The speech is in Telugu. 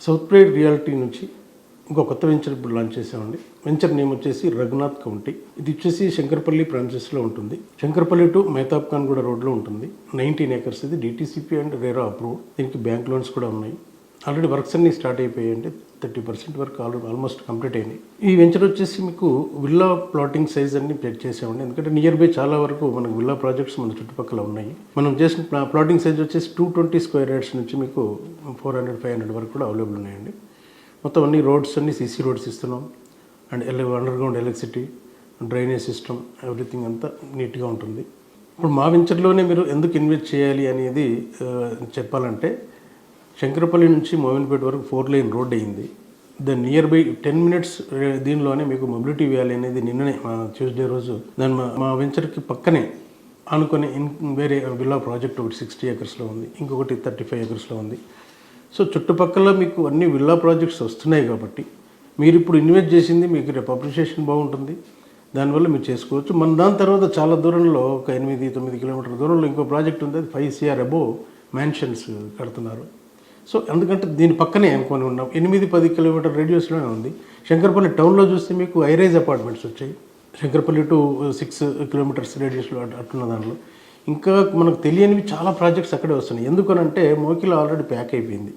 సౌత్ ప్రైడ్ రియాలిటీ నుంచి ఇంకో కొత్త వెంచర్ ఇప్పుడు లాంచ్ చేసామండి. వెంచర్ నేమ్ వచ్చేసి రఘునాథ్ కౌంటీ. ఇది వచ్చేసి శంకర్పల్లి ప్రాన్సెస్లో ఉంటుంది. శంకర్పల్లి టు మహతాబ్ ఖాన్ కూడా రోడ్లో ఉంటుంది. 19 acres ఇది DTCP అండ్ రేరా అప్రూవ్. దీనికి బ్యాంక్ లోన్స్ కూడా ఉన్నాయి. ఆల్రెడీ వర్క్స్ అన్నీ స్టార్ట్ అయిపోయాయి. అంటే 30% వరకు ఆల్మోస్ట్ కంప్లీట్ అయినాయి. ఈ వెంచర్ వచ్చేసి మీకు విల్లా ప్లాటింగ్ సైజ్ అన్ని చెక్ చేసామండి. ఎందుకంటే నియర్ బై చాలా వరకు మనకు విల్లా ప్రాజెక్ట్స్ మన చుట్టుపక్కల ఉన్నాయి. మనం చేసిన ప్లాటింగ్ సైజ్ వచ్చేసి 220 square yards నుంచి మీకు 400-500 వరకు కూడా అవైలబుల్ ఉన్నాయండి. మొత్తం అన్ని రోడ్స్ అన్ని CC రోడ్స్ ఇస్తున్నాం. And underground electricity, drainage system, everything అంతా నీట్గా ఉంటుంది. ఇప్పుడు మా వెంచర్లోనే మీరు ఎందుకు ఇన్వెస్ట్ చేయాలి అనేది చెప్పాలంటే, శంకరపల్లి నుంచి మోమిన్పేట వరకు 4-lane రోడ్ అయింది. దాని నియర్ బై 10 minutes దీనిలోనే మీకు మొబిలిటీ వ్యాలీ అనేది నిన్ననే ట్యూస్డే రోజు దాని మా వెంచర్కి పక్కనే అనుకుని వేరే విల్లా ప్రాజెక్ట్ ఒకటి 60 acresలో ఉంది, ఇంకొకటి 35 acresలో ఉంది. సో చుట్టుపక్కల మీకు అన్ని విల్లా ప్రాజెక్ట్స్ వస్తున్నాయి కాబట్టి మీరు ఇప్పుడు ఇన్వెస్ట్ చేసింది మీకు రేపు అప్రిషియేషన్ బాగుంటుంది. దానివల్ల మీరు చేసుకోవచ్చు. మన దాని తర్వాత చాలా దూరంలో ఒక 8-9 kilometer దూరంలో ఇంకో ప్రాజెక్ట్ ఉంది. అది 5 CR అబోవ్ మ్యాన్షన్స్ కడుతున్నారు. సో ఎందుకంటే దీని పక్కనే అనుకొని ఉన్నాం. 8-10 kilometer రేడియస్లోనే ఉంది. శంకర్పల్లి టౌన్లో చూస్తే మీకు హైరైజ్ అపార్ట్మెంట్స్ వచ్చాయి. శంకర్పల్లి టు 6 kilometers రేడియస్లో అట్టున్న దాంట్లో ఇంకా మనకు తెలియనివి చాలా ప్రాజెక్ట్స్ అక్కడే వస్తున్నాయి. ఎందుకనంటే మోకిలా ఆల్రెడీ ప్యాక్ అయిపోయింది.